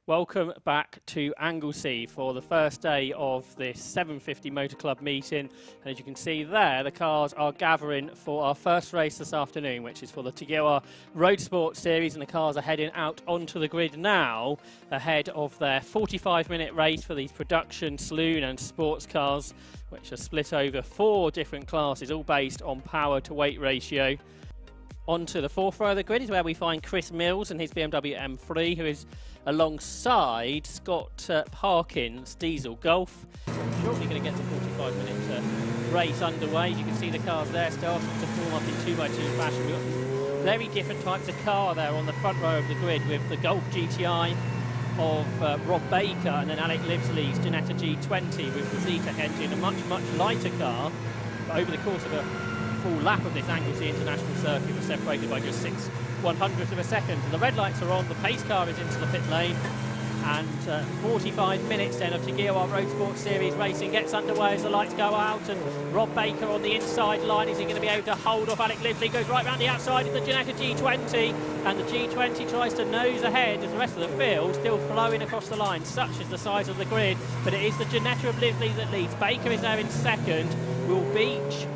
Welcome back to Anglesey for the first day of this 750 Motor Club meeting. And as you can see there, the cars are gathering for our first race this afternoon, which is for the TDI Roadsports Series, and the cars are heading out onto the grid now ahead of their 45-minute race for these production saloon and sports cars, which are split over 4 different classes, all based on power to weight ratio. Onto the fourth row of the grid is where we find Chris Mills and his BMW M3, who is alongside Scott Parkin's Diesel Golf. Shortly going to get the 45-minute race underway. As you can see, the cars there starting to form up in 2x2 fashion. We've got very different types of car there on the front row of the grid, with the Golf GTI of Rob Baker and then Alec Livsley's Ginetta G20 with the Z-Tech engine, a much lighter car. But over the course of a full lap of this Anglesey International Circuit, was separated by just 6/100th of a second. And the red lights are on, the pace car is into the pit lane, and 45 minutes then of TDI Roadsports Series racing gets underway as the lights go out, and Rob Baker on the inside line. Is he going to be able to hold off Alec Livsley? Goes right round the outside of the Ginetta G20, and the G20 tries to nose ahead as the rest of the field still flowing across the line. Such is the size of the grid, but it is the Ginetta of Livsley that leads. Baker is there in second. Will Beach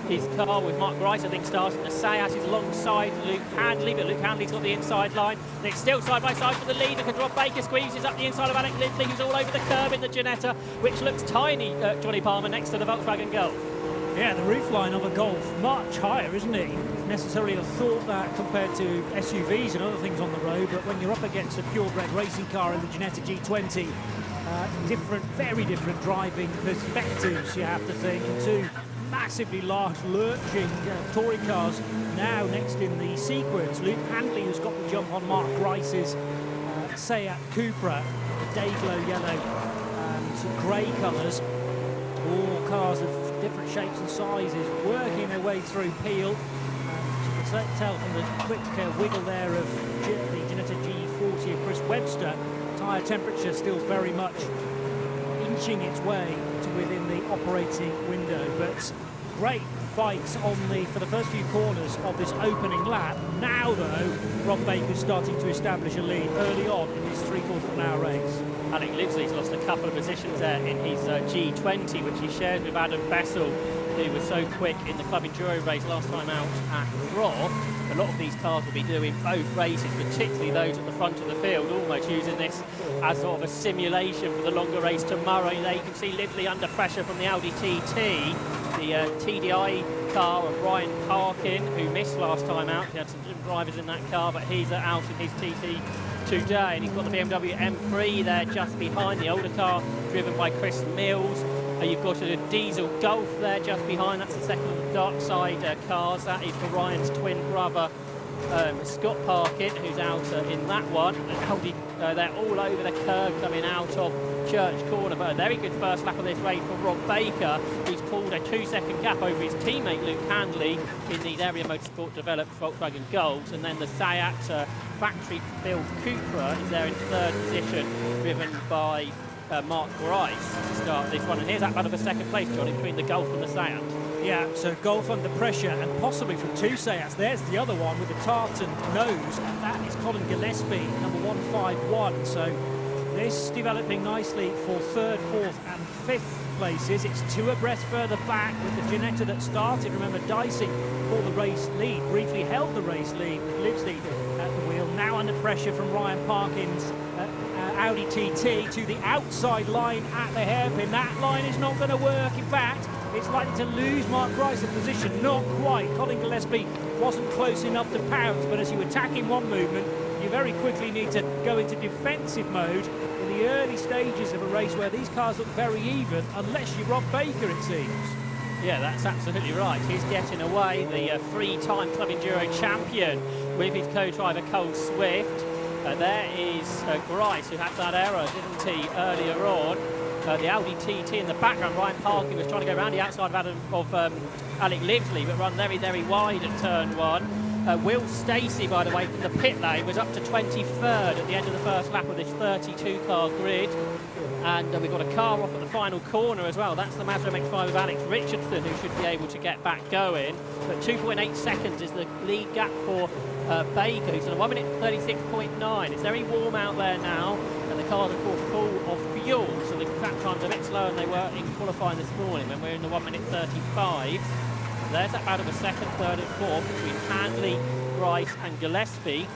his car with Mark Grice, I think, starting. The Seat is alongside Luke Handley, but Luke Handley's got the inside line. They're still side by side for the lead because Rob Baker squeezes up the inside of Alec Livsley, who's all over the curb in the Ginetta, which looks tiny, Johnny Palmer, next to the Volkswagen Golf. Yeah, the roofline of a Golf, much higher, isn't it? You necessarily have thought that compared to SUVs and other things on the road, but when you're up against a purebred racing car in the Ginetta G20, very different driving perspectives, you have to think. Two massively large, lurching touring cars now next in the sequence. Luke Handley, who's got the jump on Mark Grice's Seat Cupra, day-glow yellow and grey colours. All cars of different shapes and sizes working their way through Peel. You can tell from the quick wiggle there of the Ginetta G40 of Chris Webster, tyre temperature still very much inching its way to within the operating window. But great fights for the first few corners of this opening lap. Now though, Rob Baker's starting to establish a lead early on in this 3/4 of an hour race. Alec Livsley's lost a couple of positions there in his G20, which he shared with Adam Bessel, who was so quick in the Club Enduro race last time out at Roth. A lot of these cars will be doing both races, particularly those at the front of the field, almost using this as sort of a simulation for the longer race tomorrow. There you can see Livsley under pressure from the Audi TT, the TDI car of Ryan Parkin, who missed last time out. He had some drivers in that car, but he's out in his TT today, and he's got the BMW M3 there just behind, the older car driven by Chris Mills. You've got a Diesel Golf there just behind. That's the second of the Darkside cars. That is for Ryan's twin brother, Scott Parkin, who's out in that one. And Audi, they're all over the curve coming out of Church Corner. But a very good first lap of this race for Rob Baker, who's pulled a 2-second gap over his teammate Luke Handley in these Area Motorsport developed Volkswagen Golfs. And then the Seat factory-built Cupra is there in third position, driven by Mark Grice to start this one. And here's that battle for second place, Johnny, between the Golf and the Seat. Yeah, so Golf under pressure, and possibly from 2 Seats. There's the other one with the tartan nose, and that is Colin Gillespie, number 151. So this developing nicely for 3rd, 4th and 5th places. It's 2 abreast further back with the Ginetta that started. Remember, Dicey for the race lead, briefly held the race lead with Livsley at the wheel. Now under pressure from Ryan Parkin's Audi TT to the outside line at the hairpin. That line is not going to work. In fact, it's likely to lose Mark Grice in position. Not quite. Colin Gillespie wasn't close enough to pounce, but as you attack in one movement, you very quickly need to go into defensive mode in the early stages of a race where these cars look very even, unless you're Rob Baker, it seems. Yeah, that's absolutely right. He's getting away, the 3-time Club Enduro champion, with his co-driver Cole Swift. There is Grice, who had that error, didn't he, earlier on. The Audi TT in the background. Ryan Parkin was trying to go around the outside of Alec Livsley, but run very wide at turn 1. Will Stacey, by the way, from the pit lane, was up to 23rd at the end of the first lap of this 32-car grid. And we've got a car off at the final corner as well. That's the Mazda MX-5 of Alex Richardson, who should be able to get back going. But 2.8 seconds is the lead gap for Baker, who's on a 1 minute 36.9. It's very warm out there now, and the car's, of course, full of fuel. So the track times are a bit slower than they were in qualifying this morning when we're in the 1 minute 35. There's that battle of second, third and fourth between Handley, Grice and Gillespie.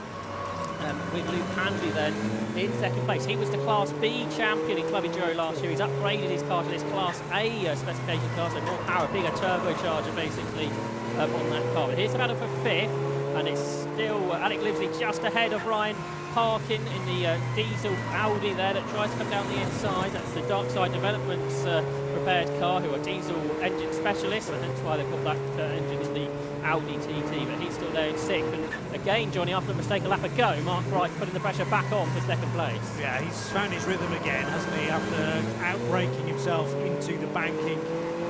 With Luke Handley then in second place. He was the Class B champion in Club Enduro last year. He's upgraded his car to this Class A specification car, so more power, bigger turbocharger basically on that car. But here's the battle for fifth, and it's still Alec Livesey just ahead of Ryan Parkin in the diesel Audi there that tries to come down the inside. That's the Darkside Developments prepared car, who are diesel engine specialists, and hence why they've got that engine in the Audi TT, but he's still there in sixth. And again, Johnny, after a mistake a lap ago, Mark Wright putting the pressure back on for second place. Yeah, he's found his rhythm again, hasn't he, after outbraking himself into the banking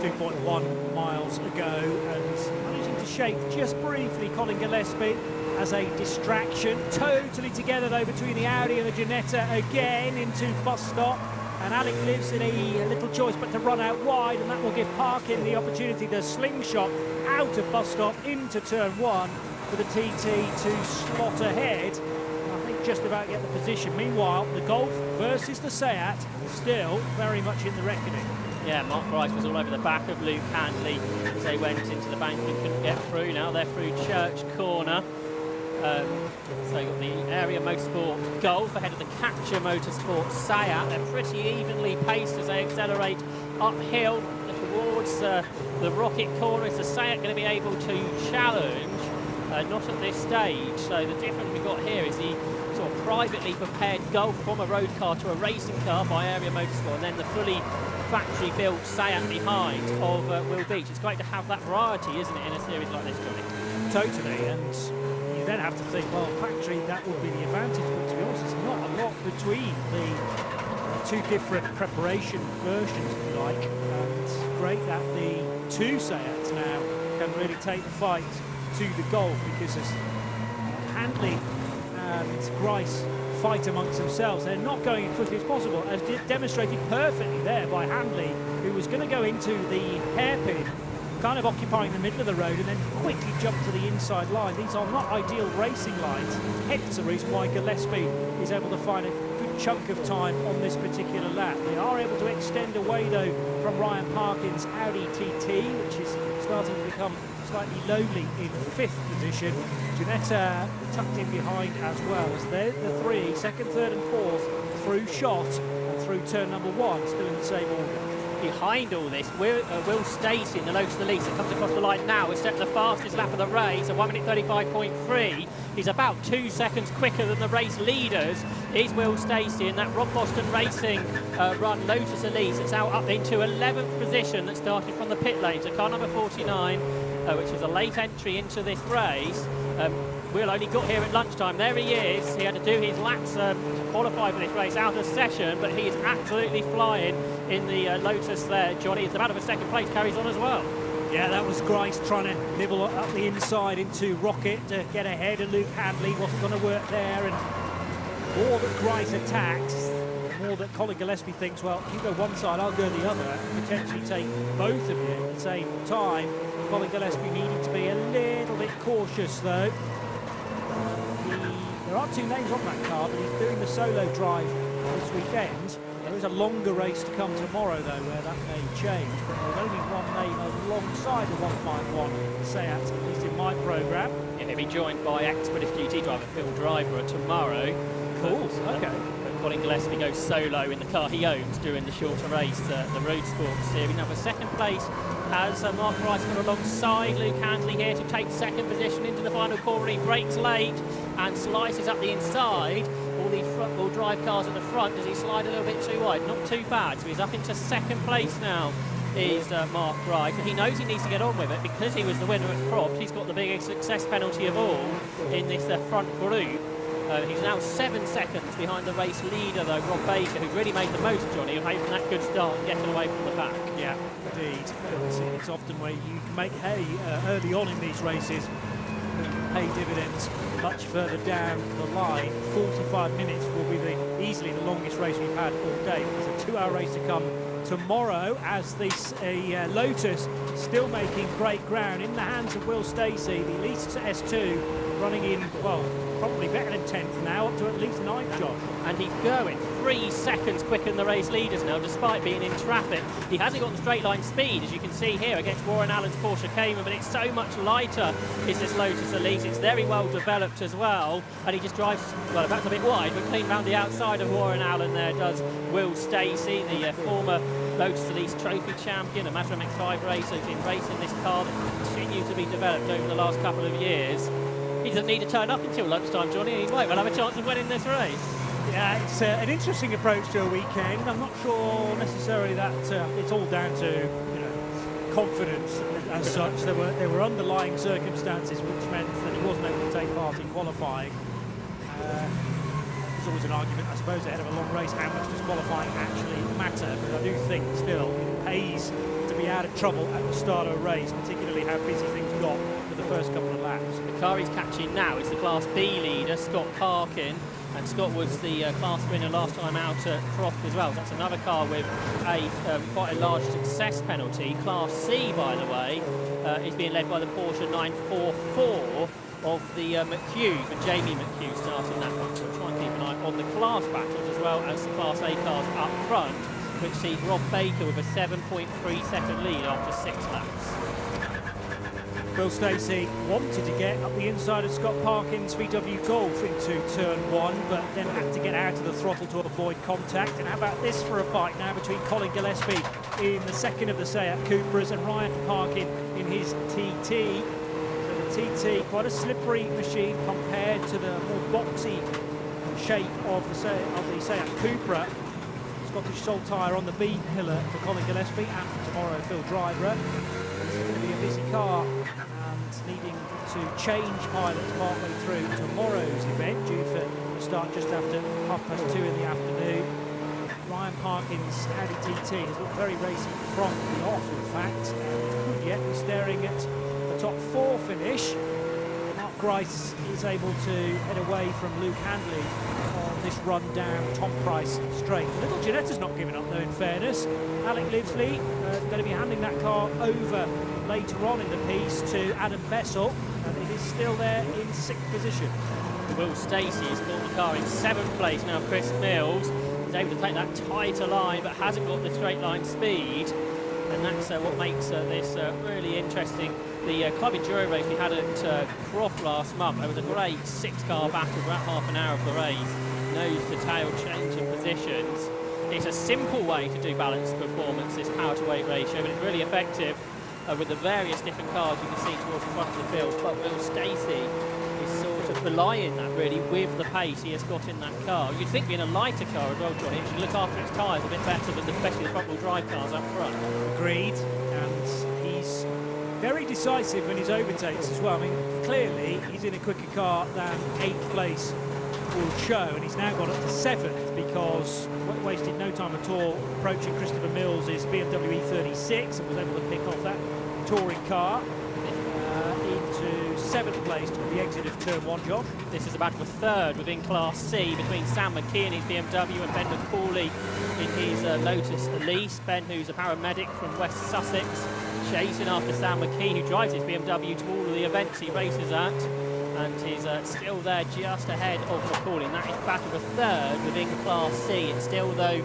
2.1 miles ago and managing to shake just briefly Colin Gillespie as a distraction. Totally together though between the Audi and the Ginetta again into bus stop. And Alec lives in a little choice but to run out wide, and that will give Parkin the opportunity to slingshot out of bus stop into turn one for the TT to slot ahead. I think just about get the position. Meanwhile, the Golf versus the Seat still very much in the reckoning. Yeah, Mark Rice was all over the back of Luke Handley as they went into the bank and couldn't get through. Now they're through Church Corner. So you've got the Area Motorsport Golf ahead of the Capture Motorsport Seat. They're pretty evenly paced as they accelerate uphill towards the Rocket Corner. Is the Seat going to be able to challenge? Not at this stage. So the difference we've got here is the sort of privately prepared Golf from a road car to a racing car by Area Motorsport, and then the fully factory-built Seat behind of Will Beach. It's great to have that variety, isn't it, in a series like this, Johnny? Totally, and you then have to think, well, factory, that would be the advantage, but to be honest, there's not a lot between the two different preparation versions, if you like, and it's great that the two Seats now can really take the fight to the Golf, because as Handley and Grice fight amongst themselves, they're not going as quickly as possible, as demonstrated perfectly there by Handley, who was going to go into the hairpin, kind of occupying the middle of the road, and then quickly jump to the inside line. These are not ideal racing lines, hence the reason why Gillespie is able to find a good chunk of time on this particular lap. They are able to extend away though from Ryan Parkin's Audi TT, which is starting to become slightly lowly in fifth position. Ginetta tucked in behind as well, as they're the three, second, third and fourth, through Shot and through turn number one, still in the same order. Behind all this, Will Stacey in the Lotus Elise that comes across the line now has set the fastest lap of the race, a 1 minute 35.3. He's about 2 seconds quicker than the race leaders. Is Will Stacey in that Rob Boston Racing run Lotus Elise that's out up into 11th position, that started from the pit lane. So car number 49, which is a late entry into this race. Will only got here at lunchtime. There he is. He had to do his laps to qualify for this race out of session, but he is absolutely flying in the Lotus there. Johnny, it's about of a second place, carries on as well. Yeah, that was Grice trying to nibble up the inside into Rocket to get ahead of Luke Handley. Wasn't going to work there, and more that Grice attacks, the more that Colin Gillespie thinks, well, you go one side, I'll go the other, and potentially take both of you at the same time. Colin Gillespie needing to be a little bit cautious though. There are two names on that car, but he's doing the solo drive this weekend. There is a longer race to come tomorrow though, where that may change, but there's only one name alongside the 151 Seat, at least in my programme. Yeah, he'll be joined by ex-British GT driver Phil Driver tomorrow. Cool, okay. Colin Gillespie goes solo in the car he owns during the shorter race, the Roadsports Series. Now for second place has Mark Rice gone alongside Luke Handley here to take second position into the final corner. He brakes late and slices up the inside. All these front-wheel drive cars at the front, does he slide a little bit too wide? Not too bad, so he's up into second place now, is Mark Wright, and he knows he needs to get on with it because he was the winner at Croft. He's got the biggest success penalty of all in this front group. He's now 7 seconds behind the race leader though, Rob Baker, who's really made the most, Johnny, of having that good start and getting away from the pack. Yeah, indeed. It's often where you can make hay early on in these races. pay dividends much further down the line. 45 minutes will be easily the longest race we've had all day. There's a 2-hour race to come tomorrow as this Lotus still making great ground in the hands of Will Stacey, the Elise S2 running in, well, probably better than 10th now, up to at least 9th, Josh. And he's going 3 seconds quicker than the race leaders now, despite being in traffic. He hasn't got the straight line speed, as you can see here, against Warren Allen's Porsche Cayman, but it's so much lighter, is this Lotus Elise. It's very well developed as well, and he just drives, well, that's a bit wide, but clean round the outside of Warren Allen there does Will Stacey, the former Lotus Elise trophy champion, a Mazda MX-5 racer who's been racing this car that continues to be developed over the last couple of years. He doesn't need to turn up until lunchtime, Johnny, and he won't have a chance of winning this race. Yeah, it's an interesting approach to a weekend. I'm not sure necessarily that it's all down to confidence as such. There were underlying circumstances which meant that he wasn't able to take part in qualifying. There's always an argument, I suppose, ahead of a long race, how much does qualifying actually matter? But I do think still it pays to be out of trouble at the start of a race, particularly how busy things got for the first couple of laps. The car he's catching now is the Class B leader, Scott Parkin, and Scott was the class winner last time out at Croft as well. That's another car with quite a large success penalty. Class C, by the way, is being led by the Porsche 944 of the McHugh, and Jamie McHugh starting that one. So we'll try and keep an eye on the class battles as well as the Class A cars up front, which sees Rob Baker with a 7.3 second lead after 6 laps. Will Stacey wanted to get up the inside of Scott Parkin's VW Golf into turn 1, but then had to get out of the throttle to avoid contact. And how about this for a fight now between Colin Gillespie in the second of the Seat Cupras and Ryan Parkin in his TT. So the TT, quite a slippery machine compared to the more boxy shape of the Seat Cupra. Scottish sole tyre on the B pillar for Colin Gillespie, and for tomorrow Phil Driver. This is going to be a busy car, and needing to change pilots partway through tomorrow's event, due for a start just after 2:30 in the afternoon. Ryan Parkin's Audi TT has looked very racy from the off, in fact, and could yet be staring at the top 4 finish. Mark Grice is able to head away from Luke Handley on this run down Tom Price straight. Little Ginetta's not giving up though, in fairness. Alec Livesley going to be handing that car over later on in the piece to Adam Bessel, and it is still there in 6th position. Will Stacey has got the car in 7th place now. Chris Mills is able to take that tighter line, but hasn't got the straight line speed, and that's what makes this really interesting. The Club Enduro race we had at Croft last month, there was a great 6-car battle for about half an hour of the race, nose to tail change in positions. It's a simple way to do balanced performance, this power to weight ratio, but it's really effective with the various different cars you can see towards the front of the field. But Will Stacey is sort of belying that really with the pace he has got in that car. You'd think being a lighter car as well, Johnny, it should look after its tyres a bit better than especially the front-wheel drive cars up front. Agreed, and he's very decisive in his overtakes as well. I mean, clearly he's in a quicker car than 8th place will show, and he's now got up to 7th because wasted no time at all approaching Christopher Mills' BMW E36 and was able to pick off that touring car into 7th place to the exit of turn 1, Josh. This is about a third within Class C between Sam McKee in his BMW and Ben McCauley in his Lotus Elise. Ben, who's a paramedic from West Sussex, chasing after Sam McKee, who drives his BMW to all of the events he races at, and he's still there just ahead of McCauley. And that is back of a third within Class C. It's still, though,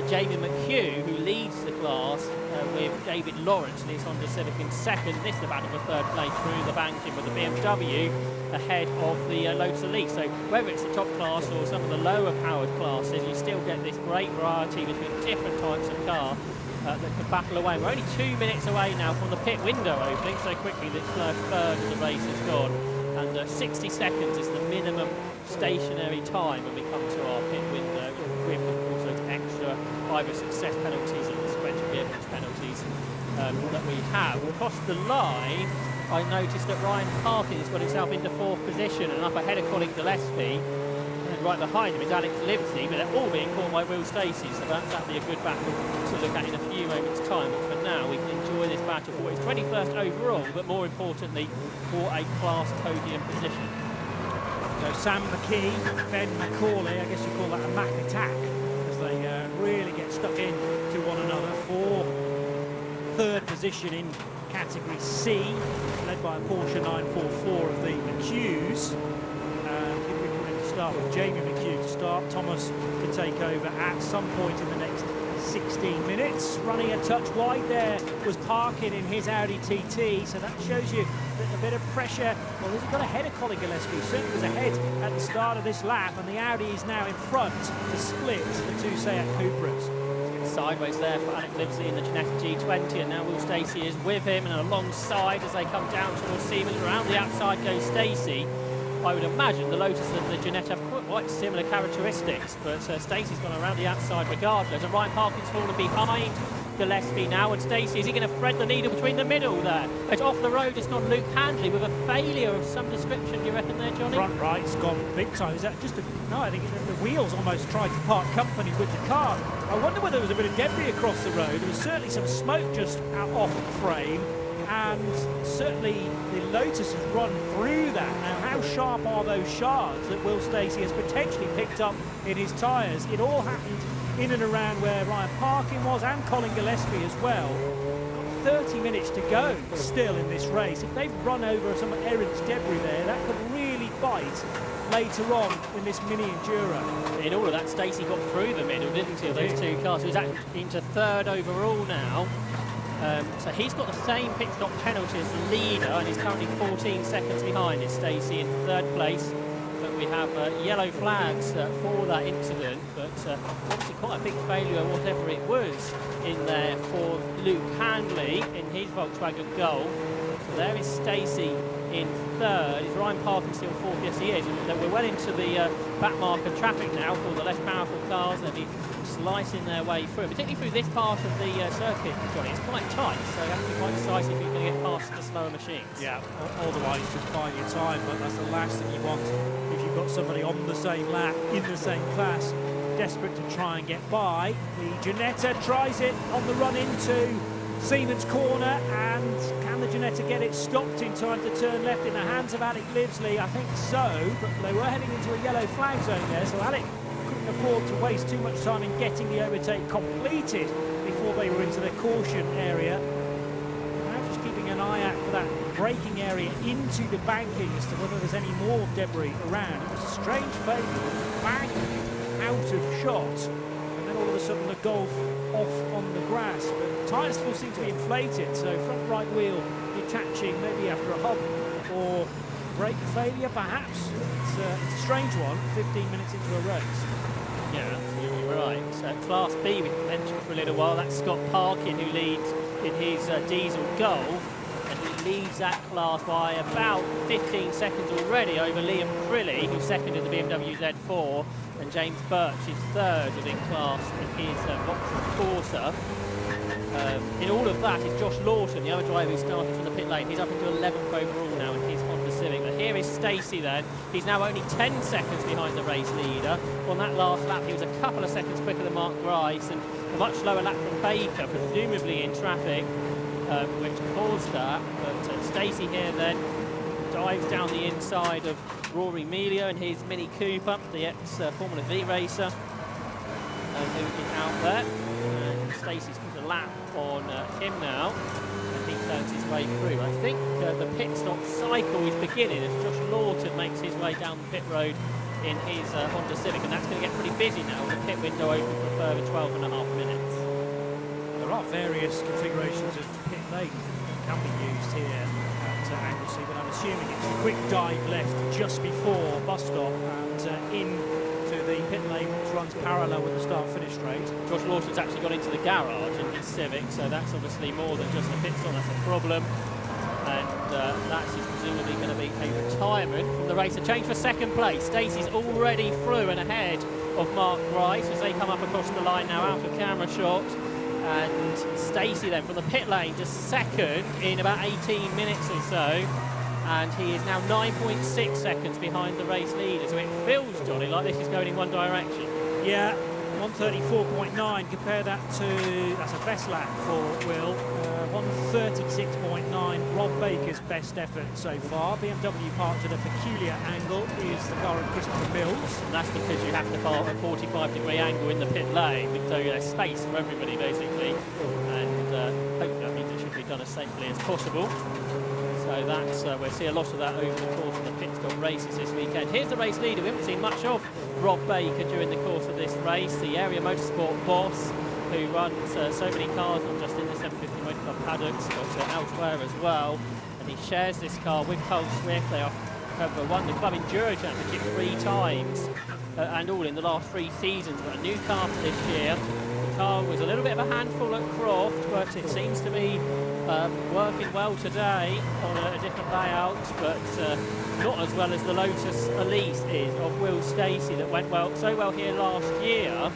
Jamie McHugh who leads the class with David Lawrence and his Honda Civic in 2nd. This is about of a 3rd place through the banking with the BMW ahead of the Lotus Elise. So whether it's the top class or some of the lower powered classes, you still get this great variety between different types of car that can battle away. We're only 2 minutes away now from the pit window opening, so quickly this first third of the race is gone. And 60 seconds is the minimum stationary time when we come to our pit window, with also extra either success penalties and suspension vehicles penalties that we have. Across the line, I noticed that Ryan Parkin has got himself into 4th position and up ahead of Colin Gillespie. And right behind him is Alex Livesley, but they're all being caught by Will Stacey, so that'll be a good battle to look at in a few moments' time. But for now, we can enjoy this battle battle for his 21st overall, but more importantly, for a class podium position. So Sam McKee, Ben McCauley, I guess you call that a Mac attack, as they really get stuck in to one another for third position in category C, led by a Porsche 944 of the McHughes. If we put him to start with Jamie McHugh to start, Thomas could take over at some point in the next 16 minutes. Running a touch wide there was Parkin in his Audi TT, so that shows you that a bit of pressure. Well, has he got ahead of Colin Gillespie? Certainly was ahead at the start of this lap, and the Audi is now in front to split the two Seat Cupras. Sideways there for Alec Livesey in the Ginetta G20, and now Will Stacey is with him and alongside as they come down towards Siemens. Around the outside goes Stacey. I would imagine the Lotus and the Ginetta have quite similar characteristics, but Stacey's gone around the outside regardless, and Ryan Parkin's fallen behind Gillespie now, and Stacey, is he going to thread the needle between the middle there? It's off the road, it's gone Luke Handley with a failure of some description, do you reckon there, Johnny? Front right's gone big time. Is that just no, I think the wheels almost tried to part company with the car. I wonder whether there was a bit of debris across the road. There was certainly some smoke just out off the frame, and certainly the Lotus has run through that. Now, how sharp are those shards that Will Stacey has potentially picked up in his tyres? It all happened in and around where Ryan Parkin was, and Colin Gillespie as well. Got 30 minutes to go still in this race. If they've run over some errant debris there, that could really bite later on in this mini Enduro. In all of that, Stacey got through the middle, didn't he, of those two cars? He's into third overall now. So he's got the same pit stop penalty as the leader, and he's currently 14 seconds behind. It's Stacey in third place. But we have yellow flags for that incident, but obviously quite a big failure, whatever it was, in there for Luke Handley in his Volkswagen Golf. So there is Stacey in third. Is Ryan Parkin still fourth? Yes, he is. And we're well into the back marker traffic now for the less powerful cars. They'll be slicing their way through, particularly through this part of the circuit, Johnny. It's quite tight, so you have to be quite decisive if you're going to get past the slower machines. Yeah, otherwise just buying your time, but that's the last thing you want if you've got somebody on the same lap, in the same class, desperate to try and get by. The Ginetta tries it on the run into Siemens corner, and can the Ginetta get it stopped in time to turn left in the hands of Alec Livesey? I think so, but they were heading into a yellow flag zone there, so Alec couldn't afford to waste too much time in getting the overtake completed before they were into the caution area. Now just keeping an eye out for that braking area into the banking as to whether there's any more debris around. It was a strange failure, bang out of shot, and then all of a sudden the Golf off on the grass, but tyres still seem to be inflated, so front right wheel detaching maybe after a hub or brake failure perhaps. It's a strange one, 15 minutes into a race. Yeah, absolutely right. Class B we mentioned for a little while, that's Scott Parkin who leads in his Diesel Golf, and he leads that class by about 15 seconds already over Liam Crilly, who's second in the BMW Z4, and James Birch is third within class in his Vauxhall Corsa. In all of that is Josh Lawton, the other driver who started from the pit lane. He's up into 11th overall now in his Honda Civic. But here is Stacey then. He's now only 10 seconds behind the race leader. On that last lap, he was a couple of seconds quicker than Mark Grice, and a much slower lap than Baker, presumably in traffic, which caused that. But Stacey here then dives down the inside of Rory Melia in his Mini Cooper, the ex-Formula V racer, who is out there. And Stacey's put a lap on him now, and he turns his way through. I think the pit stop cycle is beginning as Josh Lawton makes his way down the pit road in his Honda Civic, and that's going to get pretty busy now with the pit window open for a further 12.5 minutes. There are various configurations of pit lane that can be used here at Anglesey, but I'm assuming it's a quick dive left just before bus stop and into the pit lane, which runs parallel with the start-finish straight. Josh Lawton's actually gone into the garage in his Civic, so that's obviously more than just a pit stop, that's a problem. And that is presumably going to be a retirement from the race. A change for second place. Stacey's already through and ahead of Mark Grice as they come up across the line now out of camera shot. And Stacey then from the pit lane just second in about 18 minutes or so. And he is now 9.6 seconds behind the race leader. So it feels, Johnny, like this is going in one direction. Yeah, 134.9. Compare that to, that's a best lap for Will. 136.9, Rob Baker's best effort so far. BMW parked at a peculiar angle is the car of Christopher Mills. And that's because you have to park at a 45-degree angle in the pit lane, so there's space for everybody basically, and hopefully that means it should be done as safely as possible. So that's we'll see a lot of that over the course of the pit stop races this weekend. Here's the race leader. We haven't seen much of Rob Baker during the course of this race, the area motorsport boss, who runs so many cars, not just in the 750 Motor Club paddocks, but elsewhere as well. And he shares this car with Cole Swift. They have won the Club Enduro Championship 3 times, and all in the last 3 seasons. But a new car for this year. The car was a little bit of a handful at Croft, but it seems to be working well today on a different layout, but not as well as the Lotus Elise is of Will Stacey that went so well here last year.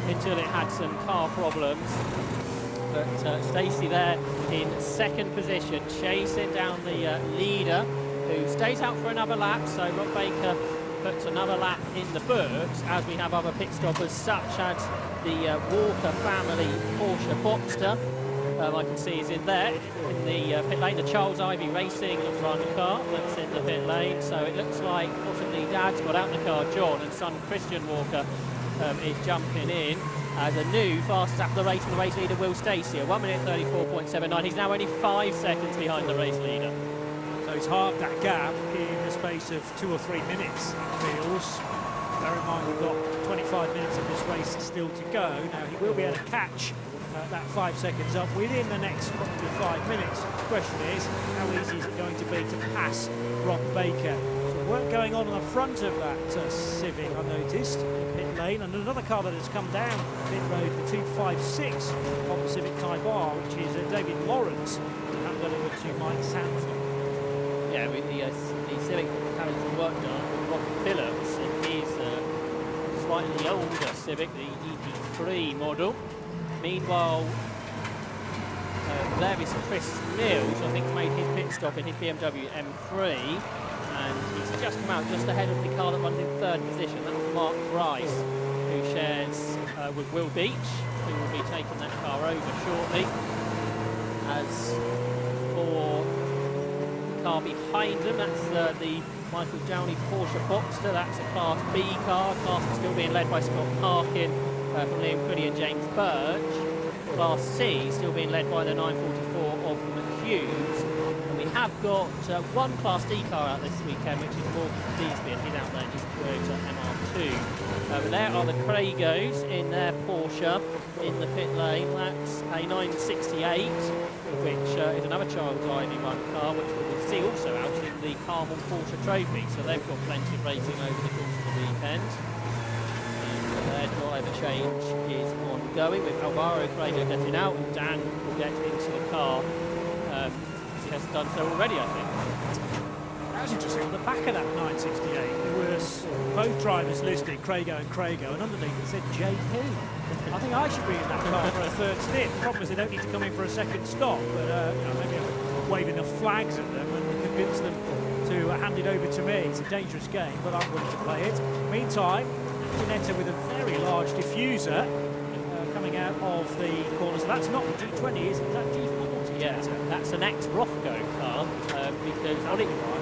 Until it had some car problems. But Stacey there in 2nd position, chasing down the leader, who stays out for another lap. So Rob Baker puts another lap in the books, as we have other pit stoppers such as the Walker family Porsche Boxster. I can see is in there in the pit lane, the Charles Ivy Racing run car that's in the pit lane. So it looks like possibly Dad's got out the car, John, and son Christian Walker is jumping in as a new fastest lap of the race from the race leader Will Stacey at 1 minute 34.79. He's now only 5 seconds behind the race leader. So he's halved that gap in the space of 2 or 3 minutes, it feels. Bear in mind we've got 25 minutes of this race still to go. Now he will be able to catch that 5 seconds up within the next probably 5 minutes. The question is, how easy is it going to be to pass Rob Baker? Work going on the front of that Civic, I noticed, pit lane, and another car that has come down pit road, the 256 of the Civic Type R, which is David Lawrence, handed over to Mike Sanford. Yeah, with the Civic having some work done with Rob Phillips in his slightly older Civic, the ET3 model. Meanwhile, there is Chris Mills, I think, made his pit stop in his BMW M3. And he's just come out just ahead of the car that runs in 3rd position. That was Mark Price, who shares with Will Beach, who will be taking that car over shortly. As for the car behind them, that's the Michael Downey Porsche Boxster. That's a Class B car. Class still being led by Scott Parkin from Liam Cuddy and James Birch. Class C still being led by the 944 of McHughes. We have got one Class D car out this weekend, which is Morgan Deesby, and he's out there in his Toyota MR2. There are the Craigos in their Porsche in the pit lane. That's a 968, which is another Charles Ivy run car, which we will see also out in the Carmel Porsche Trophy. So they've got plenty of racing over the course of the weekend. And their driver change is ongoing with Alvaro Craigo getting out, and Dan will get into the car. Has done so already, I think. That's interesting. On the back of that 968, there was both drivers listed, Craigo and Craigo, and underneath it said JP. I think I should be in that car for a 3rd stint. The problem is they don't need to come in for a 2nd stop, but maybe I'm waving the flags at them and convince them to hand it over to me. It's a dangerous game, but I'm willing to play it. Meantime, Ginetta with a very large diffuser coming out of the corner. So that's not the G20, is it? Is that G40? Yeah, that's an ex-Rothko car, because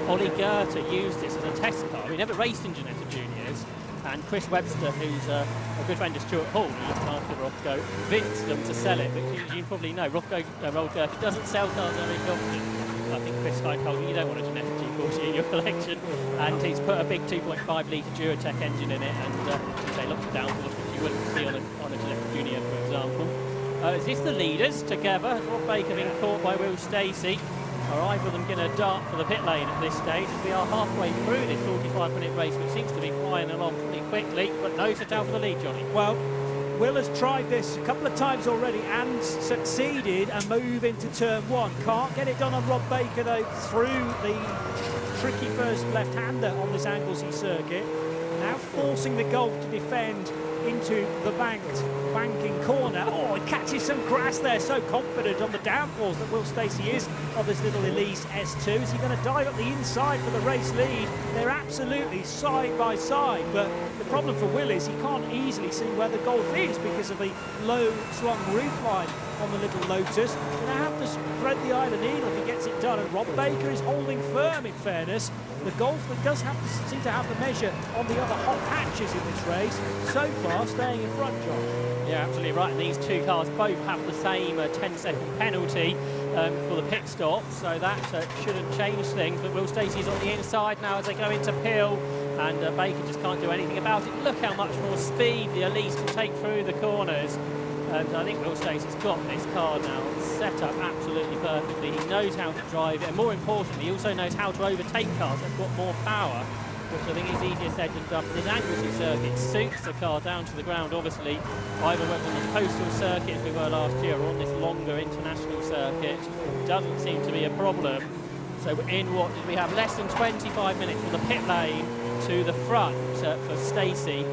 Ollie Goethe used this as a test car. He never raced in Ginetta Juniors, and Chris Webster, who's a good friend of Stuart Hall, who looked after Rothko, convinced them to sell it. But you probably know, Rothko, Ollie Goethe doesn't sell cars very often. I think Chris Hyde told you don't want a Ginetta G40 in your collection, and he's put a big 2.5 litre Duratec engine in it, and they locked it down for which you wouldn't see on a Ginetta Junior, for example. Is this the leaders together? Has Rob Baker been caught by Will Stacey? Are either of them going to dart for the pit lane at this stage? As we are halfway through this 45-minute race, which seems to be flying along pretty quickly, but no to tell for the lead, Johnny. Well, Will has tried this a couple of times already and succeeded and move into turn 1. Can't get it done on Rob Baker, though, through the tricky first left-hander on this Anglesey circuit. Now forcing the Golf to defend into the banking corner. Oh, he catches some grass there, so confident on the downforce that Will Stacey is of this little Elise S2. Is he going to dive up the inside for the race lead? They're absolutely side by side, but the problem for Will is he can't easily see where the Golf is because of the low slung roofline on the little Lotus. Going to have to thread the eye of the needle if he gets it done, and Rob Baker is holding firm, in fairness. The Golf that does have to seem to have the measure on the other hot patches in this race, so far staying in front, John. Yeah, absolutely right. And these two cars both have the same 10-second penalty for the pit stop, so that shouldn't change things. But Will Stacey's on the inside now as they go into Pill, and Baker just can't do anything about it. Look how much more speed the Elise can take through the corners. And I think Will Stacey's got this car now set up absolutely perfectly. He knows how to drive it, and more importantly, he also knows how to overtake cars that've got more power, which I think is easier said than done. This Anglesey circuit suits the car down to the ground, obviously. Either whether on the coastal circuit, as we were last year, or on this longer international circuit, doesn't seem to be a problem. So in what did we have? Less than 25 minutes from the pit lane to the front for Stacey.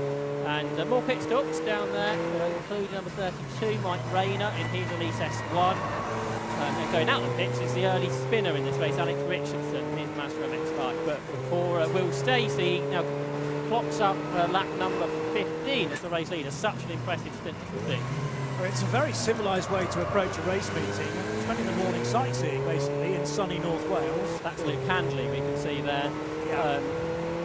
And more pit stops down there, including number 32, Mike Rayner in his Elise S1. And going out of the pits is the early spinner in this race, Alex Richardson, in his Mazda MX-5. But for Will Stacey, now clocks up lap number 15 as the race leader. Such an impressive stint to see. Well, it's a very civilised way to approach a race meeting. Spending the morning sightseeing, basically, in sunny North Wales. That's Luke Handley, we can see there. Yeah.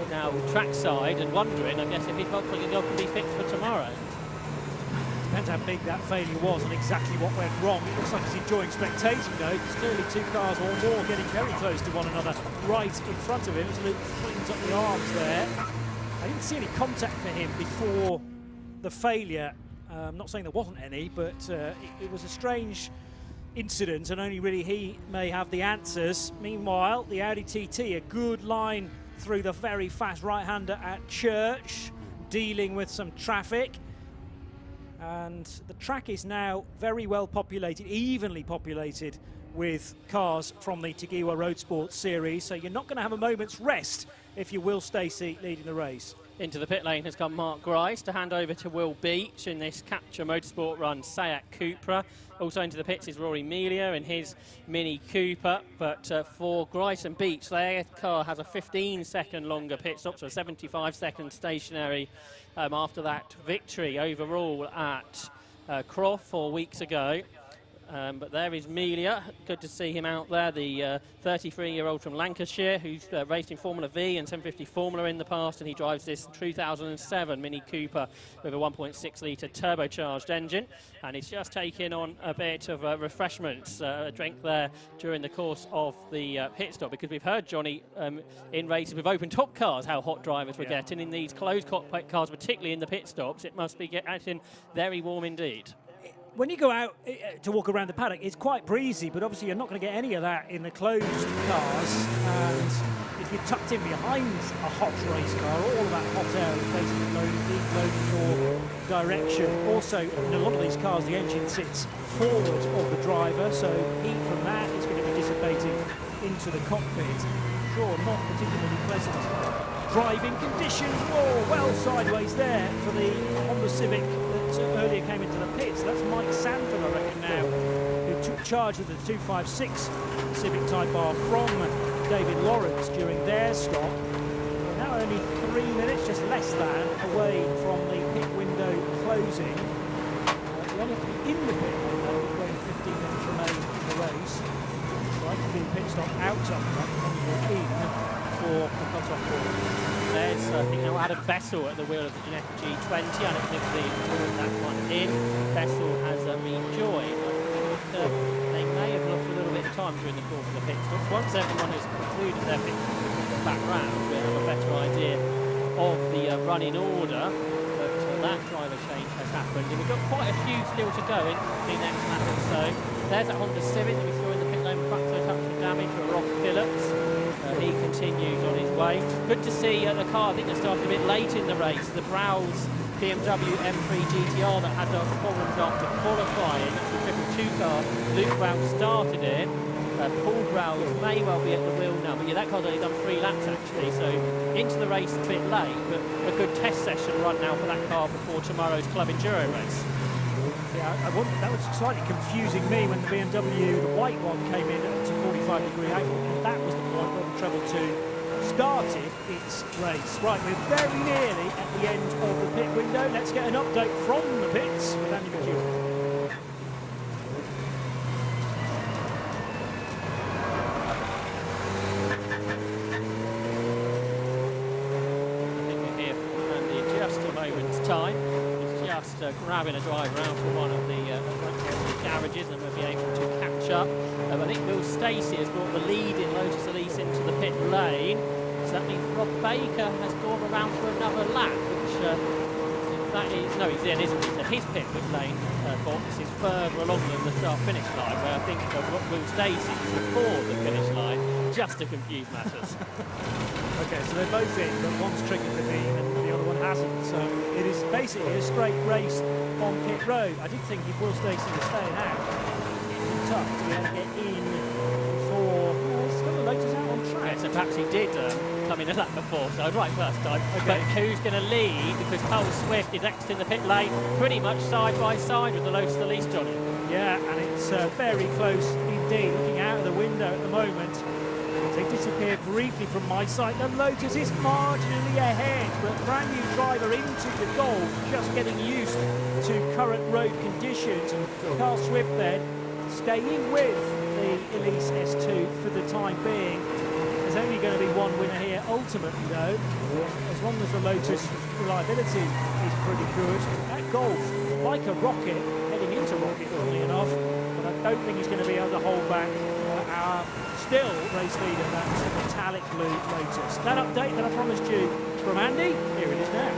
Now trackside and wondering, I guess, if his Volkswagen Golf can be fixed for tomorrow. Depends how big that failure was and exactly what went wrong. It looks like he's enjoying spectating, though. There's clearly two cars or more getting very close to one another right in front of him as Luke flings up the arms there. I didn't see any contact for him before the failure. I'm not saying there wasn't any, but it was a strange incident, and only really he may have the answers. Meanwhile, the Audi TT, a good line through the very fast right-hander at Church, dealing with some traffic. And the track is now very well populated, evenly populated with cars from the Tiguan Roadsports Series, so you're not going to have a moment's rest if you're Will Stacey leading the race. Into the pit lane has come Mark Grice to hand over to Will Beach in this Capture Motorsport run Seat Cupra. Also into the pits is Rory Melia in his Mini Cooper, but for Grice and Beach, their car has a 15-second longer pit stop, so a 75-second stationary after that victory overall at Croft 4 weeks ago. But there is Melia. Good to see him out there, the 33-year-old from Lancashire who's raced in Formula V and 750 Formula in the past, and he drives this 2007 Mini Cooper with a 1.6-litre turbocharged engine, and he's just taking on a bit of refreshments, a drink there during the course of the pit stop, because we've heard, Johnny, in races with open-top cars how hot drivers were getting. In these closed cockpit cars, particularly in the pit stops, it must be getting very warm indeed. When you go out to walk around the paddock, it's quite breezy, but obviously you're not going to get any of that in the closed cars. And if you're tucked in behind a hot race car, all of that hot air is basically blowing in your direction. Also, in a lot of these cars, the engine sits forward of the driver, so heat from that is going to be dissipating into the cockpit. Sure, not particularly pleasant driving conditions. Whoa, well sideways there for the Honda Civic that earlier came into the pits. That's Mike Sanford, I reckon, now, who took charge of the 256 Civic Type R from David Lawrence during their stop. We're now only 3 minutes, just less than, away from the pit window closing. You only have to be in the pit window when 15 minutes remain in the race. So I can do a pit stop out of that and in for the cut-off ball. There's, I think, now Adam Bessel at the wheel of the Ginetta G20. I don't think they brought that one in. Bessel has rejoined. I think they may have lost a little bit of time during the course of the pit stops. Once everyone has concluded their pit stops back round, we'll have a better idea of the running order. But that driver change has happened. And we've got quite a few still to go in the next lap or so. There's that Honda Civic that we saw in the pit lane with front touch of damage for Rob Phillips. He continues on his way. Good to see the car, I think, that started a bit late in the race. The Browse BMW M3 GTR that had problems after qualifying. That's the 222 car Luke Brown started in. Paul Growls may well be at the wheel now, but yeah, that car's only done 3 laps actually, so into the race a bit late, but a good test session run now for that car before tomorrow's Club Enduro race. Yeah, that was slightly confusing me when the BMW, the white one, came in at a 45-degree angle, and that was the point where the Treble 2 started its race. Right, we're very nearly at the end of the pit window. Let's get an update from the pits with Andy McEwen. Time. He's just grabbing a driver out of one of the garages and we'll be able to catch up. I think Will Stacey has brought the lead in Lotus Elise into the pit lane. So that means Rob Baker has gone around for another lap, which that is, no, he's in, isn't he? So his pit lane box is further along than the start-finish line, where I think Will Stacey is before the finish line, just to confuse matters. Okay, so they're both in, but one's triggered the beam and the other one hasn't. So it is basically a straight race on pit road. I did think if Will Stacey was staying out, it'd be tough to be able to get in before. It's got the Lotus out on track. Yeah, so perhaps he did come in a lap before, so I'd right first time. Okay. But who's going to lead? Because Cole Swift is exiting the pit lane pretty much side by side with the Lotus Elise, Johnny. Yeah, and it's very close indeed. Looking out of the window at the moment, they disappear briefly from my sight. The Lotus is marginally ahead, but brand new driver into the Golf, just getting used to current road conditions. And Carl Swift then staying with the Elise S2 for the time being. There's only going to be one winner here ultimately though, as long as the Lotus reliability is pretty good. That Golf, like a rocket, heading into rocket funnily enough, but I don't think he's going to be able to hold back our still race leader, that metallic blue Lotus. That update that I promised you from Andy, here it is now.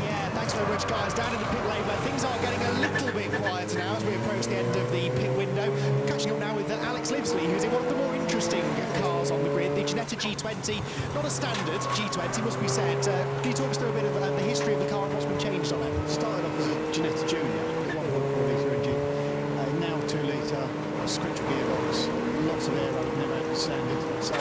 Yeah, thanks very much, guys. Down in the pit lane where things are getting a little bit quieter now as we approach the end of the pit window. Catching up now with Alex Livesley, who's in one of the more interesting cars on the grid, the Ginetta G20. Not a standard G20, must be said. Can you talk us through a bit of the history of the car and what's been changed on it? Started off as a Ginetta Junior, 1.4 litre engine, now 2 litre. Scriptural gearbox, lots of aero, never had standard. So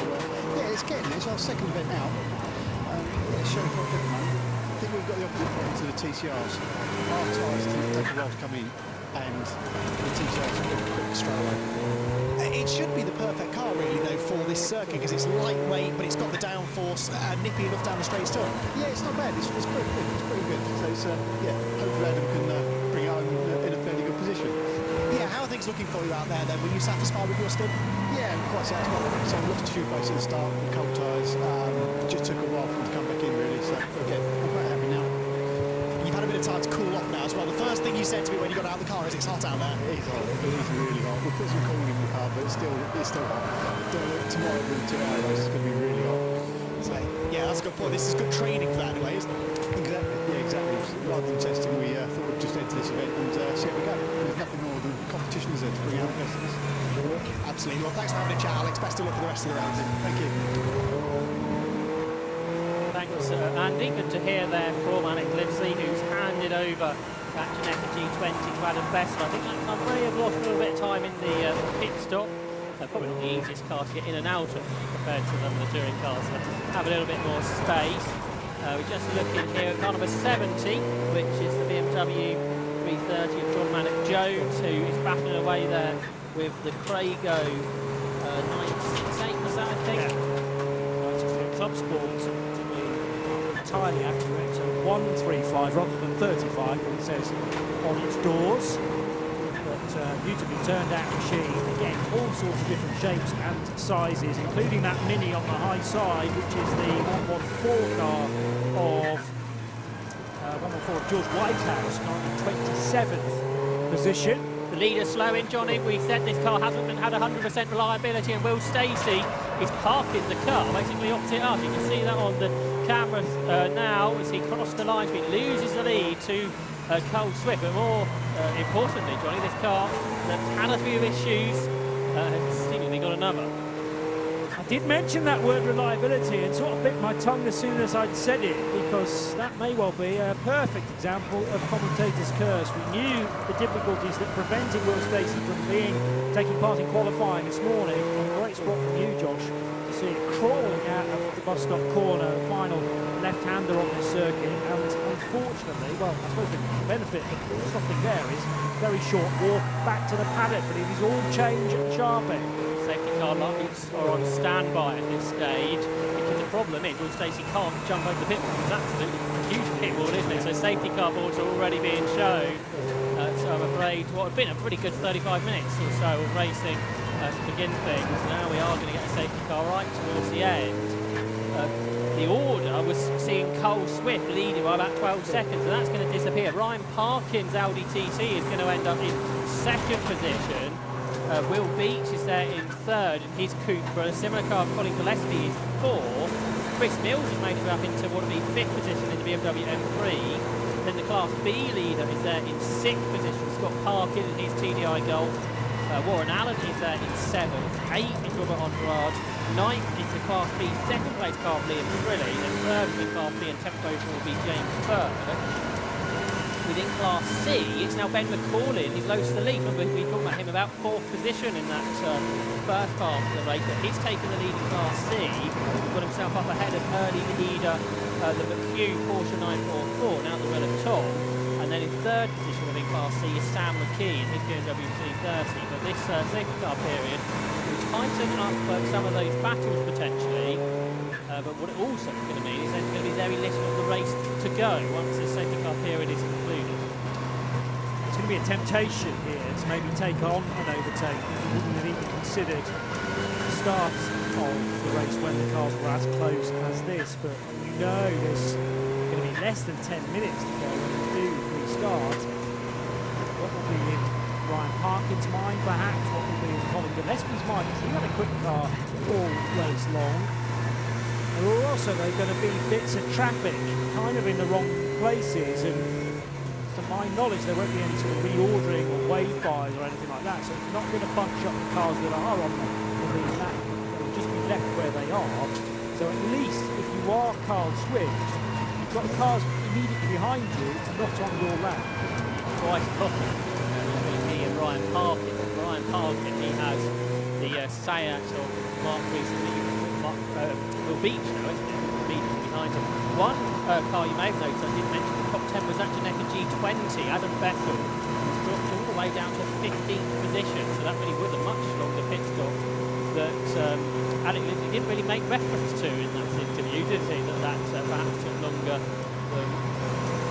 yeah, it's getting there. It's our second event out. Yeah, showing quite good at the moment. I think we've got the opposite problem to the TCRs. Our tyres take a while to come in, and the TCRs are pretty quick straight away. It should be the perfect car, really, though, for this circuit because it's lightweight, but it's got the downforce nippy enough down the straight still. Yeah, it's not bad. It's pretty good. It's pretty good. So it's yeah, hopefully Adam can bring it home in a fairly good position. Yeah, how are things looking for you out there then? Were you satisfied with your stint? Yeah, I'm quite satisfied. So lots of tube base at the start, with cold tyres. Just took a while for them to come back in really. So again, I'm quite happy now. You've had a bit of time to cool off now as well. The first thing you said to me when you got out of the car is it's hot out there. It is hot. It is really hot. We'll put some cooling in the car, but it's still hot. Tomorrow with the 2 hour race is going to be really hot. So, yeah, that's a good point. This is good training for that anyway, isn't it? Exactly. Yeah, exactly. Rather than testing, we thought we'd just enter this event and see how we go. There's nothing more than competition is there to bring out the best of us. Absolutely. Well, thanks for having a chat, Alex. Best of luck for the rest of the round. Thank you. Thanks, Andy. Good to hear there from Alex Livesley, who's handed over that Ginetta G20 to Adam Best. I think that may have lost a little bit of time in the pit stop. Probably not the easiest car to get in and out of compared to the touring cars that have a little bit more space. We're just looking here at car number 70, which is the BMW 330 of John Mannock-Jones, who is battling away there with the Craigo 968, was that, I think? Yeah. Club Sport, to be entirely accurate, so 135 rather than 35, it says on its doors. But beautifully turned out machine, again, all sorts of different shapes and sizes, including that Mini on the high side, which is the 114 car of 114 of George Whitehouse, currently 27th position. The leader slowing, Johnny. We said this car hasn't had 100% reliability, and Will Stacey is parking the car basically opposite us. You can see that on the camera now as he crossed the line. He loses the lead to Cole Swift, but more importantly, Johnny, this car that had a few issues has seemingly got another. I did mention that word reliability and sort of bit my tongue as soon as I'd said it, because that may well be a perfect example of commentator's curse. We knew the difficulties that prevented Will Stacey from taking part in qualifying this morning, and a great spot from you, Josh, to see it crawling out of the bus stop corner, final left-hander on this circuit, and unfortunately, well, I suppose the benefit of stopping there is very short walk back to the paddock, but it is all change at sharp end. Safety car lights are on standby at this stage, because the problem is Will Stacey can't jump over the pit wall. It's absolutely huge pit wall, isn't it? So safety car boards are already being shown. So I'm afraid what had been a pretty good 35 minutes or so of racing to begin things. Now we are going to get a safety car right towards the end. The order was seeing Cole Swift leading by about 12 seconds, and that's going to disappear. Ryan Parkin's Audi TT is going to end up in second position. Will Beach is there in third in his Cupra. A similar car, Colin Gillespie, is fourth. Chris Mills has made it up into what would be fifth position in the BMW M3. Then the Class B leader is there in sixth position. Scott Parkin in his TDI Golf. Warren Allen is there in seventh. Eighth is Robert Andrade. Ninth is the Class B second place car of Liam Trilly. And third in the Class B and 10th position will be James Birch. Within Class C, it's now Ben McCaulin. He's close to the lead. Remember, we talked about him about fourth position in that first half of the race, but he's taken the lead in Class C. He's got himself up ahead of early leader, the McHugh Porsche 944, now the Red of Tom. And then in third position within Class C is Sam McKee in his BMW 330. But this safety car period will tighten up some of those battles potentially. But what it also is going to mean is there's going to be very little of the race to go once this safety car period is concluded. It's going to be a temptation here to maybe take on an overtake. You wouldn't have even considered the start of the race when the cars were as close as this, but you know there's going to be less than 10 minutes to go when we do restart. What will be in Ryan Parkin's mind, perhaps? What will be in Colin Gillespie's mind? Because he had a quick car all race long. There are also going to be bits of traffic kind of in the wrong places, and to my knowledge there won't be any sort of reordering or wayfires or anything like that, so it's not going to bunch up the cars that are on the lap. They'll just be left where they are. So at least if you are Carl Swift, you've got the cars immediately behind you and not on your lap. Quite often between he and Ryan Parkin. Ryan Parkin, he has the Seat of Mark recently. Will Beach now, isn't it? Will Beach behind him. One car you may have noticed, I did mention the top 10 was that Ginetta G20. Adam Bethel has dropped all the way down to 15th position, so that really was a much longer pit stop that Alex Lindsay didn't really make reference to in that interview, did he? That perhaps took longer than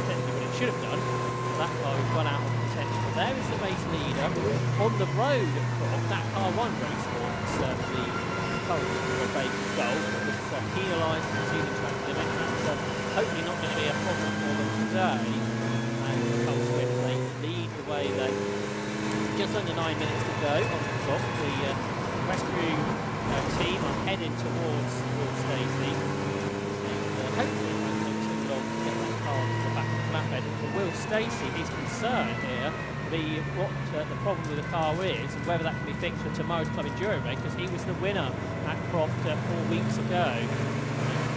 potentially what it should have done. That car has run out of potential. But there is the race leader on the road of that car one Roadsports, the Bacon Gold, was penalised for season track limit. That's hopefully not going to be a problem for them today. And Cole Swift, they lead the way. They just under 9 minutes to go on the clock. The rescue team are headed towards Will Stacey. And hopefully it won't take too long to get that car to the back of the flatbed. For Will Stacey, his concern here what the problem with the car is, and whether that can be fixed for tomorrow's Club Enduro race, because he was the winner at Croft 4 weeks ago.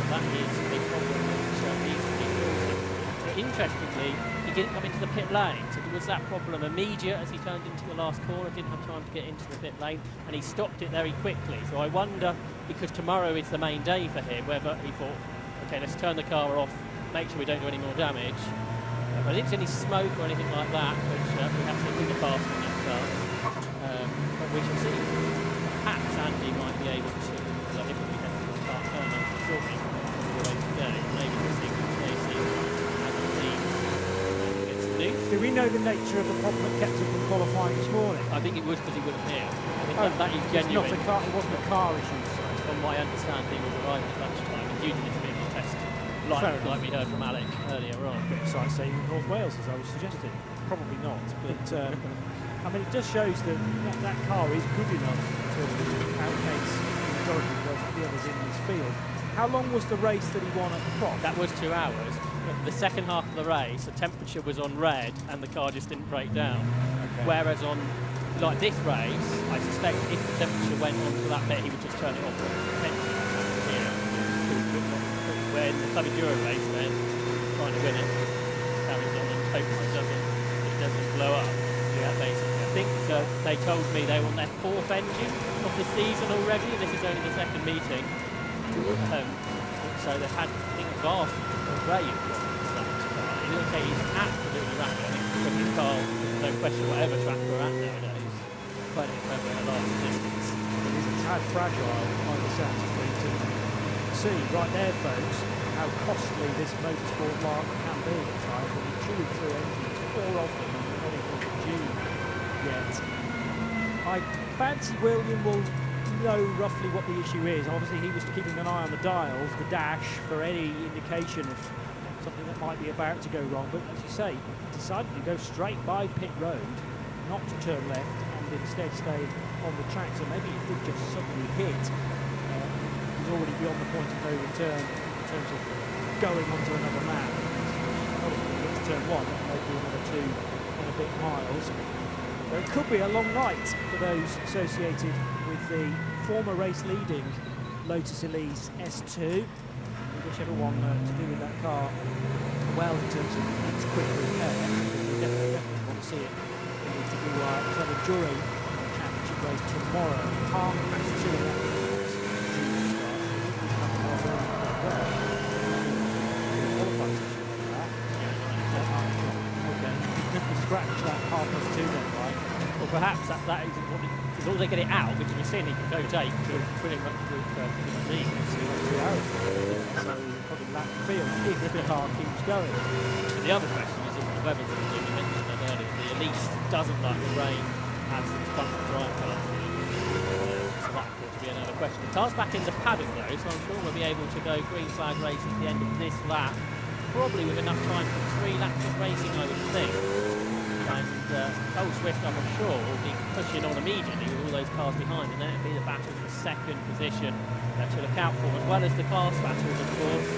That is a problem that he's causing. Interestingly, he didn't come into the pit lane, so there was that problem immediate as he turned into the last corner, didn't have time to get into the pit lane, and he stopped it very quickly. So I wonder, because tomorrow is the main day for him, whether he thought, okay, let's turn the car off, make sure we don't do any more damage. I didn't see any smoke or anything like that, which we have seen in the past on that car. But we shall see. Perhaps Andy might be able to, if we head to the start turn on shortly, the way to go. Maybe we'll see Stacey as the lead gets loose. Do we know the nature of the problem that kept him from qualifying this morning? I think it was because he wasn't here. I think that is genuine. It wasn't a car issue. From my understanding, he was arriving at lunchtime and due to this being a test. Like we heard from Alec earlier on. A bit of sightseeing in North Wales, as I was suggesting. Probably not, but I mean, it just shows that car is good enough to outpace the majority of the others in this field. How long was the race that he won at the Croft? That was 2 hours. The second half of the race, the temperature was on red and the car just didn't break down. Okay. Whereas on like this race, I suspect if the temperature went onto that bit, he would just turn it off. When the Club Enduro race, then trying to win it, carries on and hopes it doesn't blow up. Yeah, basically. I think they told me they were on their 4th engine of the season already, and this is only the 2nd meeting. So they've had, I think, a vast array of problems. It looks like he's absolutely rapid. I think his car, no question, whatever track we're at nowadays, quite incredible at a large distance. It is a tad fragile by the sounds of things. You can see right there, folks, how costly this motorsport mark can be at times when you're chewing through engines, 4 of them, and not even due yet. I fancy William will know roughly what the issue is. Obviously, he was keeping an eye on the dials, the dash, for any indication of something that might be about to go wrong. But as you say, he decided to go straight by pit road, not to turn left, and instead stay on the track. So maybe it did just suddenly hit. He's already beyond the point of no return in terms of going onto another map. Not if he gets to turn 1, maybe another 2 and a bit miles. So it could be a long night for those associated with the former race-leading Lotus Elise S2. We wish everyone to do with that car well in terms of its quick repair. We definitely want to see it in the Club Enduro Championship race tomorrow. 2:30. Scratch that 2:30 then, right? Well, perhaps that is what as long as they get it out, which we're seeing he can go take to pretty much lead. 2 hours. So probably lap the field if the car keeps going. And the other question is if the weather's going to do. You mentioned that earlier. The Elise doesn't like the rain as its front drive cars do. So that could be another question. The car's back in the paddock though, so I'm sure we'll be able to go green flag race at the end of this lap. Probably with enough time for 3 laps of racing, I would think. And Cole Swift, I'm sure, will be pushing on immediately with all those cars behind, and then it'll be the battle for 2nd position to look out for, as well as the class battles, of course.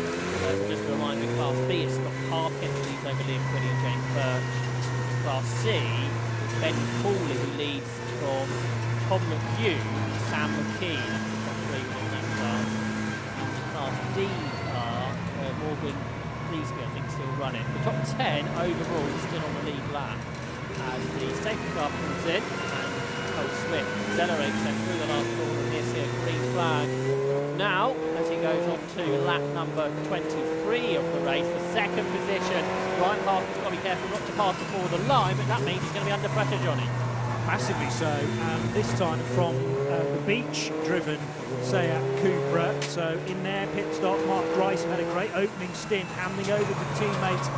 Just a reminder, Class B, it's Scott Parkin, who leads over Liam Quilly and James Birch. Class C, it's Ben Cooley, who leads from Tom McHugh and Sam McKean. Class D are Morgan Leesby, I think, still running. The top 10 overall still on the lead lap as the safety car comes in and Cole Swift accelerates them through the last corner and here's a green flag. Now, as he goes on to lap number 23 of the race, the 2nd position, Ryan Parkin's got to be careful not to pass before the line, but that means he's going to be under pressure, Johnny. Massively so, and this time from the beach-driven Seat Cupra. So in their pit stop, Mark Bryson had a great opening stint, handing over to teammate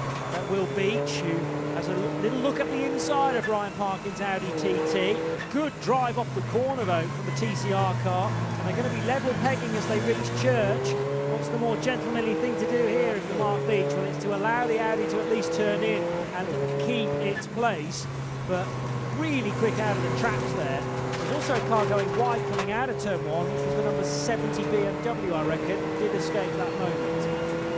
Will Beach, who has a little look at the inside of Ryan Parkin's Audi TT. Good drive off the corner though from the TCR car, and they're going to be level pegging as they reach Church. What's the more gentlemanly thing to do here if you're Mark Beach? Well, it's to allow the Audi to at least turn in and keep its place, but really quick out of the traps there. There's also a car going wide coming out of turn 1, which was the number 70 BMW, I reckon, did escape that moment.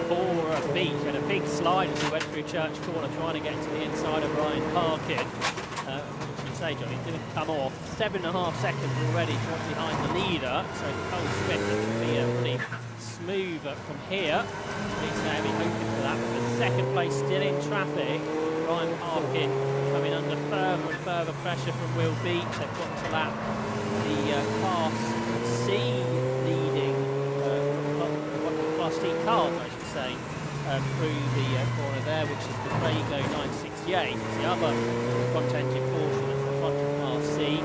For Beach and a big slide as he went through Church Corner, trying to get to the inside of Ryan Parkin. What did you say, Johnny? It didn't come off. 7.5 seconds already behind the leader, so Cole Swift can be pretty smooth from here. He's now be hoping for that, but the 2nd place still in traffic. Ryan Parkin coming under further and further pressure from Will Beach. They've got to lap the Class C leading, Class C cars, I should say, through the corner there, which is the Prego 968. It's the other front engine portion at the front of Class C.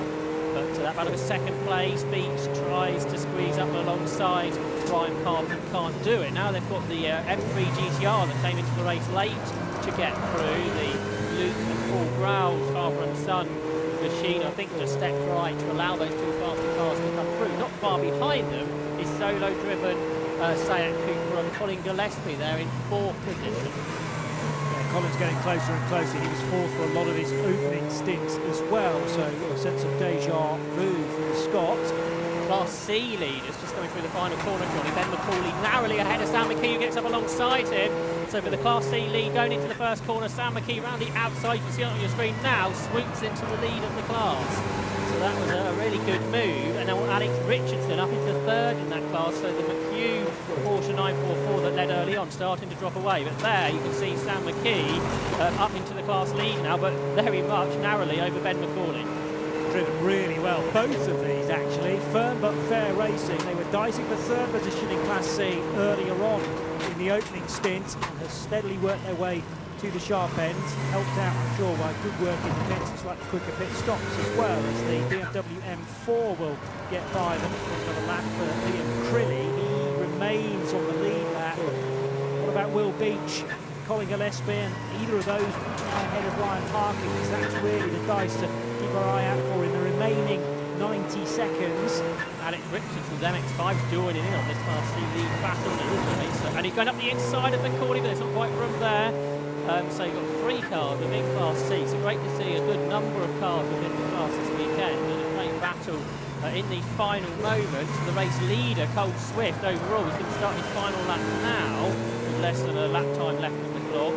But that battle of 2nd place, Beach tries to squeeze up alongside Ryan Parkin, can't do it. Now they've got the M3 GTR that came into the race late to get through. The Luke and Paul Growls, father and son machine, I think, just stepped right to allow those 2 faster cars to come through. Not far behind them is solo-driven Seat Cupra and Colin Gillespie there in 4th position. Yeah, Colin's getting closer and closer. He was 4th for a lot of his opening stints as well, so a sense of deja vu from the Scot. Class C leaders just going through the final corner, Johnny. Ben McCauley narrowly ahead of Sam McKee, who gets up alongside him. So for the Class C lead going into the 1st corner, Sam McKee round the outside, you can see it on your screen now, swoops into the lead of the class. So that was a really good move. And now Alex Richardson up into third in that class. So the McHugh Porsche 944 that led early on starting to drop away. But there you can see Sam McKee up into the class lead now, but very much narrowly over Ben McCauley. Driven really well, both of these actually. Firm but fair racing. They were dicing for third position in Class C earlier on in the opening stint and have steadily worked their way to the sharp end. Helped out, I'm sure, by good work in the pits and slightly quicker pit stops as well, as the BMW M4 will get by them for another lap for Liam Crilly. He remains on the lead lap. What about Will Beach, Colin Gillespie, and either of those ahead of Ryan Parkin, because that's really the dice to keep our eye out for in the remaining 90 seconds. Alex Richardson's MX-5 joining in on this Class C lead battle, and he's going up the inside of McCauley, but there's not quite room there. So you've got 3 cars within Class C, so great to see a good number of cars within the class this weekend, and a great battle in these final moments. The race leader, Cole Swift, overall, is going to start his final lap now, with less than a lap time left on the clock.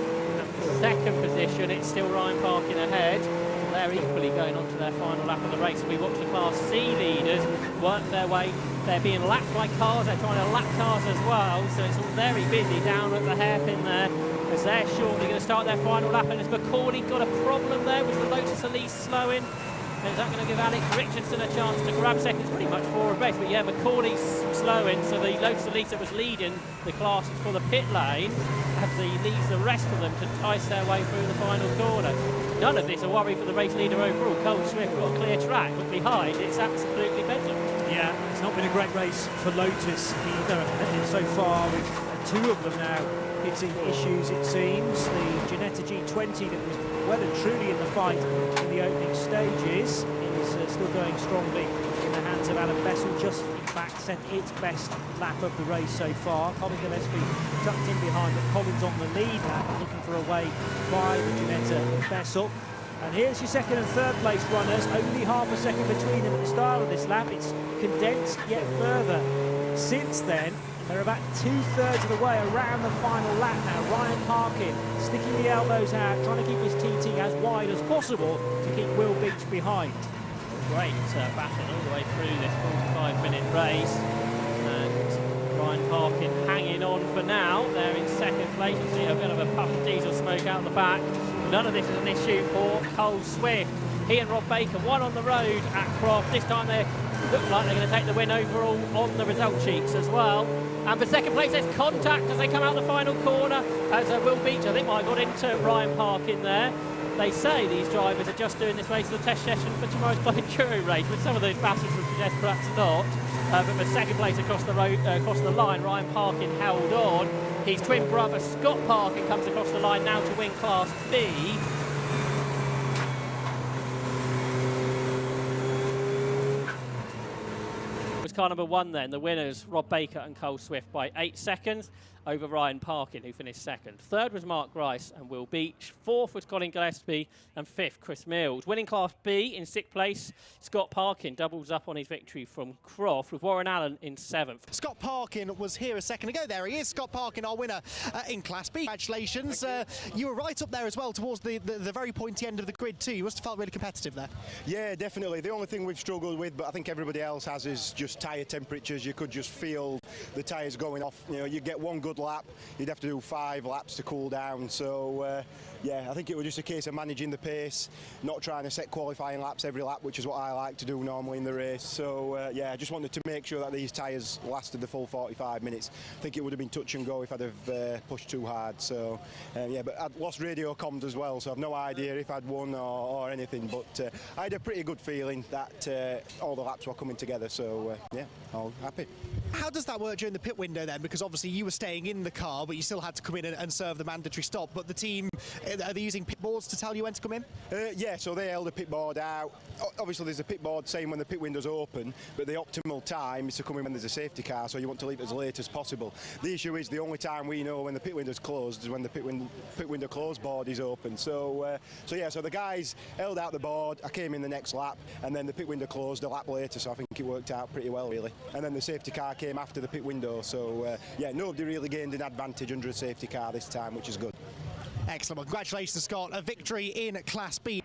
Second position, it's still Ryan Parkin ahead. So they're equally going on to their final lap of the race. We watch the Class C leaders work their way. They're being lapped by cars, they're trying to lap cars as well, so it's all very busy down at the hairpin there, as they're shortly going to start their final lap. And has McCauley got a problem there? Was the Lotus Elise slowing? Is that going to give Alex Richardson a chance to grab seconds? Pretty much for a race, but yeah, McCauley's slowing, so the Lotus Elise that was leading the class for the pit lane as he leaves the rest of them to ice their way through the final corner. None of this a worry for the race leader overall. Cole Swift got a clear track, but behind it's absolutely bedlam. Yeah, it's not been a great race for Lotus either so far, with 2 of them now hitting issues, it seems. The Ginetta G20 that was well and truly in the fight in the opening stages is still going strongly in the hands of Alan Bessel, just in fact sent its best lap of the race so far. Colin Gillespie tucked in behind, but Colin's on the lead lap, looking for a way by the Ginetta Bessel. And here's your second and third place runners, only half a second between them at the start of this lap. It's condensed yet further since then. They're about 2/3 of the way around the final lap now. Ryan Parkin sticking the elbows out, trying to keep his TT as wide as possible to keep Will Beach behind. Great battle all the way through this 45-minute race. And Ryan Parkin hanging on for now. They're in second place. You see a bit of a puff of diesel smoke out the back. None of this is an issue for Cole Swift. He and Rob Baker, one on the road at Croft. This time they look like they're going to take the win overall on the result sheets as well. And for second place, there's contact as they come out the final corner, as Will Beach, I think, might have got into Ryan Parkin there. They say these drivers are just doing this race as a test session for tomorrow's Enduro race, with some of those battles would suggest perhaps not. But for second place across the road, across the line, Ryan Parkin held on. His twin brother Scott Parkin comes across the line now to win Class B. Car number 1 then, the winners, Rob Baker and Cole Swift by 8 seconds over Ryan Parkin, who finished second. Third was Mark Grice and Will Beach. Fourth was Colin Gillespie, and fifth, Chris Mills. Winning Class B in sixth place, Scott Parkin doubles up on his victory from Croft, with Warren Allen in seventh. Scott Parkin was here a second ago. There he is, Scott Parkin, our winner in Class B. Congratulations. You were right up there as well towards the very pointy end of the grid too. You must have felt really competitive there. Yeah, definitely. The only thing we've struggled with, but I think everybody else has, is just tyre temperatures. You could just feel the tyres going off. You know, you get one good lap, you'd have to do 5 laps to cool down. So yeah, I think it was just a case of managing the pace, not trying to set qualifying laps every lap, which is what I like to do normally in the race. So yeah, I just wanted to make sure that these tyres lasted the full 45 minutes. I think it would have been touch and go if I'd have pushed too hard. So yeah, but I'd lost radio comms as well, so I've no idea if I'd won or anything. But I had a pretty good feeling that all the laps were coming together. So yeah, all happy. How does that work during the pit window then? Because obviously you were staying in the car, but you still had to come in and serve the mandatory stop. But the team, are they using pit boards to tell you when to come in? Yeah, so they held a pit board out. Obviously there's a pit board saying when the pit window's open, but the optimal time is to come in when there's a safety car, so you want to leave it as late as possible. The issue is the only time we know when the pit window's closed is when the pit window close board is open. So yeah, so the guys held out the board, I came in the next lap, and then the pit window closed a lap later, so I think it worked out pretty well really. And then the safety car came after the pit window, so yeah, nobody really gained an advantage under a safety car this time, which is good. Excellent. Well, congratulations, Scott. A victory in Class B.